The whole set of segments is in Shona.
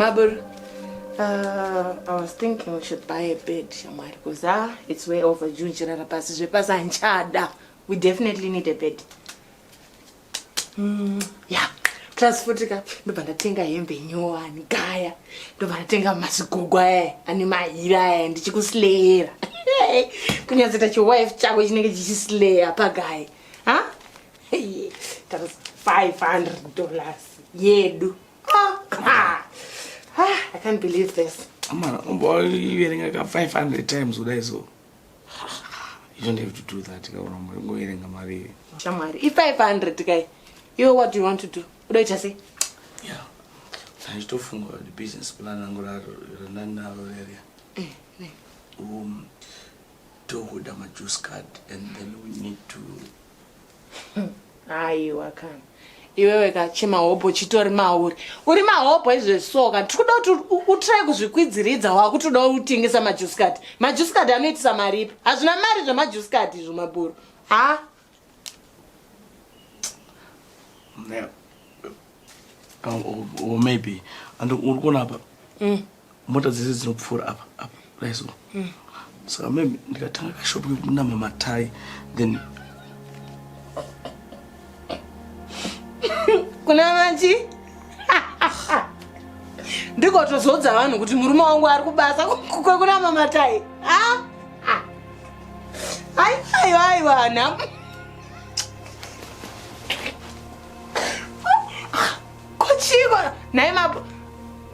Mabur, I was thinking we should buy a bed, Shamar, because it's way over June. We definitely need a bed. Yeah. Plus, Futika, nobody think I am being you and Gaia. Nobody think I must go away and my ira and you could slay. Can you say that your wife, Chawis, nigga, slay a guy? Huh? That was $500. Yeah, do. I can't believe this. Boy, you got 500 times with that, so you don't have to do that. Go ahead and marry. Shamari, if 500 guy, you know what do you want to do? What do you say? Yeah, I just told the business plan and go out area. To hold a juice card, and then we need to. You can. Iwewe kachema hopo chitori mauri. Uri mahopo izvesoka. Tikuda kuti utry kuzvikwidziridza wakutoda kutengesa majuice card. Majuice card anoitisa maripi. Hazvina mari zvemajuice card izvo maburu. Ha? Yeah. Or maybe. And we're going up. Mota dzese dzinopfuura apa. Right so. So maybe ndikatanga kashopu kunama matai then kuna manji ndiko tozodza vanhu kuti murume wangu ari kubasa kuna mamatai ai vana kochiko nai mapo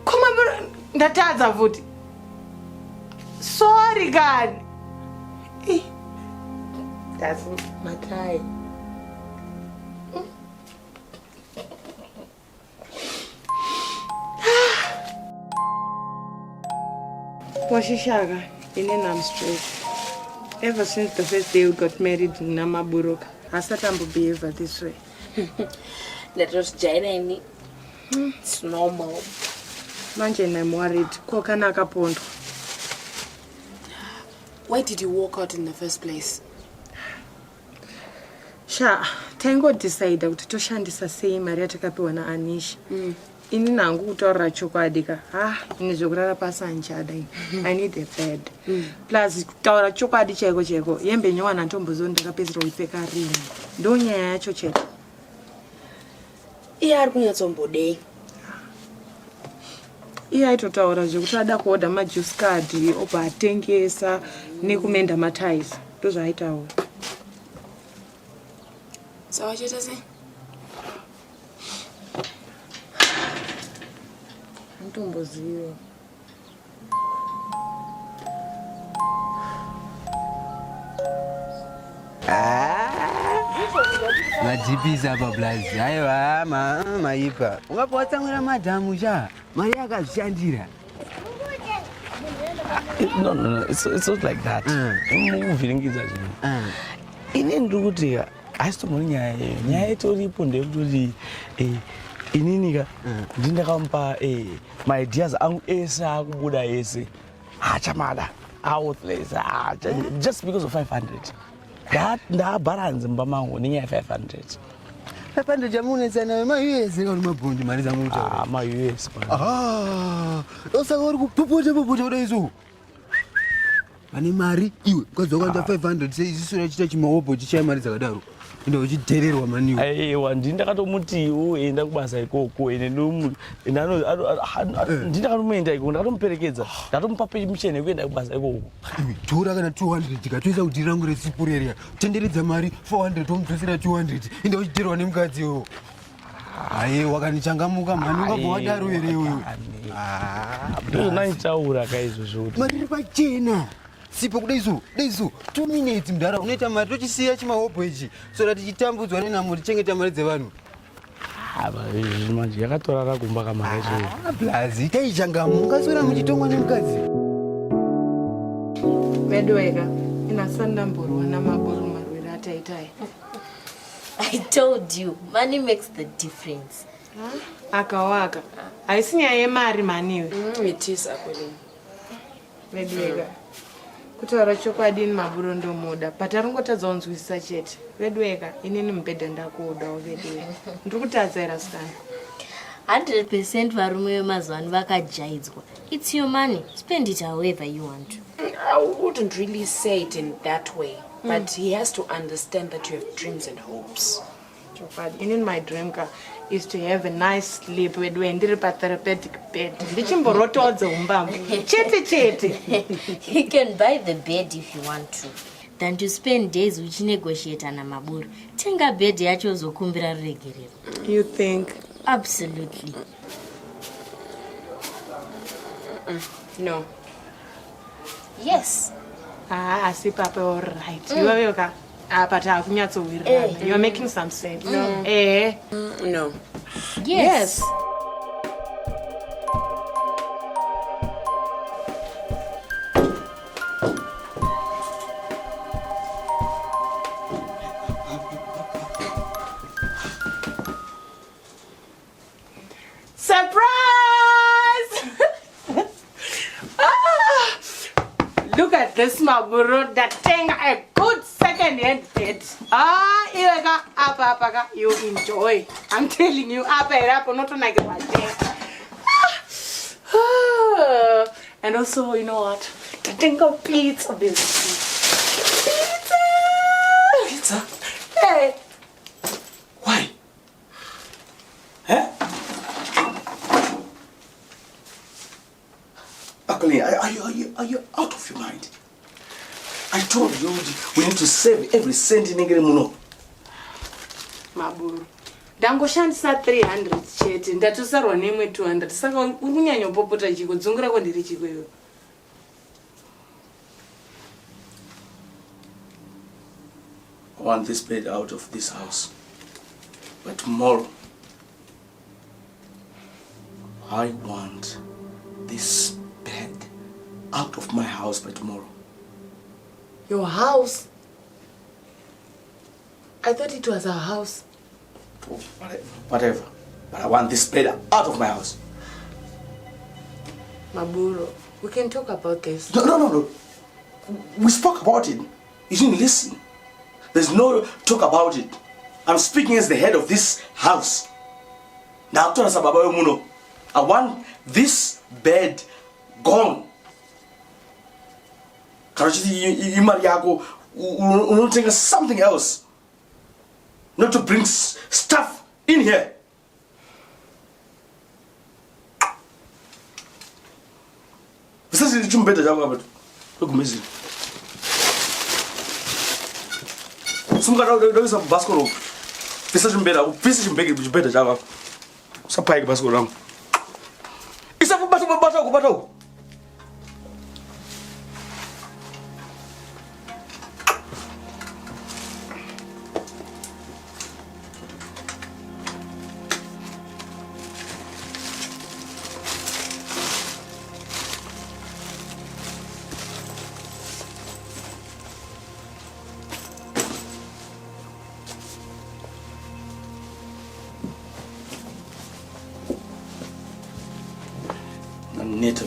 koma ndatadza futi sorry god that's matai Washishaka, I'm straight. Ever since the first day we got married in Namaburoka, I started to behave this way. That was genuine. It's normal. Manje I'm worried. Kokanaka pondo. Why did you walk out in the first place? Sha, tango decide kuti toshandisa sei mari yatakapiwa na Anish. Ini nangu kutaura chokwadi ka ini zvokurara pasi handichada I need a bed. Plus kutaura chokwadi chaiko yembe nyowana ntombozo ndakapedzera kuipfeka ringi ndonyaya yacho chete. Iye ari kunyatsombodei. Iye aitotaura zvekuti ada kuoda majuice card obva atengesa nekumenda matais ndozvaaitaura. Sawa chete sei? Ntomboziyo. Majipis apa blazi. Aiwa maipa. Ungapotsamwira madhamu sha. Mari yakazvishandira. No, it's not like that. Muvhiringidza zvinhu. Ini ndiri kuti haisitombori nyaya itoripo ndekuti ininika ndindakampa maideas angu ese akubuda ese hachamada outlays just because of 500 ndabalance mba mangu nenyaya 500 yamunetsana ma-US kana mabhondi mari dzangu ma-US osaka uri kupopota kuda izo vane mari iwe ukadzokwanda 500 seisisura chita chimahobho chichaya mari dzakadaro ende uchidhererwa maniwe aiwa ndindakatomutiwo enda kubasa ikoko ene ndindakatomuenda ikoko ndakatomuperekedza ndatomupa permission yekuenda kubasa ikoko tora kana 200 katoisa kuti rangu resipu reria tenderedza mari 400 tomudzosera 200 ende uchidhererwa nemukadziwo aiwa kanichangamuka mhani ungabva wadaro here iwewe ndozonanitaura kaizvozvo kuti mari iri pachena sipo kuda izo 2 minutes mudhara unoita mari tochisiya chimahobho ichi so that tichitambudzwa nenhamo tichengeta mari dzevanhu manje yakatorara kumba kamari blazi taichangamuka sora muchitongwa nemukadzi Medweka inasandamborwa namaburu marwere ataitai. I told you, money makes the difference. Akawaka. Haisi nyaya yemari maniwe. It is actually. Medweka. Kutaura chokwadi maburu ndomuda. Pataringotadza kunzwisisa chete. Medweka inini mubhedha ndakuda Medweka. Ndiri kutadza ira stan. 100% varume vemazuva ano vakajaidzwa. It's your money. Spend it however you want to. I wouldn't really say it in that way, but he has to understand that you have dreams and hopes. But in my dream car is to have a nice sleep with a therapeutic bed. You can buy the bed if you want to. Than to spend days which negotiate na maburu. Tenga bed yacho zokumbira regerero. You think? Absolutely. No. Yes. I see Papa all right. You are but you are making some sense. No. No. Yes. Look at this, Maburu. That thing, a good second-hand bed. You enjoy. I'm telling you, not like and also, you know what? The thing of pizza, Pizza? Hey. Why? Huh? Akali, are you out of your mind? I told you we need to save every cent in Muno. Maburu. Ndangoshandisa 300 chete ndatusarwa nemwe 200 saka unyanya popota chiko dzungura kwandiri chikweyo. I want this bed out of this house. But tomorrow, I want this bed out of my house by tomorrow. Your house? I thought it was our house. Oh, whatever. But I want this bed out of my house. Maburu, we can talk about this. No. We spoke about it. You didn't listen. There's no talk about it. I'm speaking as the head of this house. Now, I want this bed gone. Something else. Not to bring stuff in here. Look, Missy. Some guy is a basketball. Visiting better, Java. Some pike basketball. It's a battle. Need to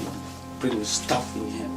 bring stuff in here.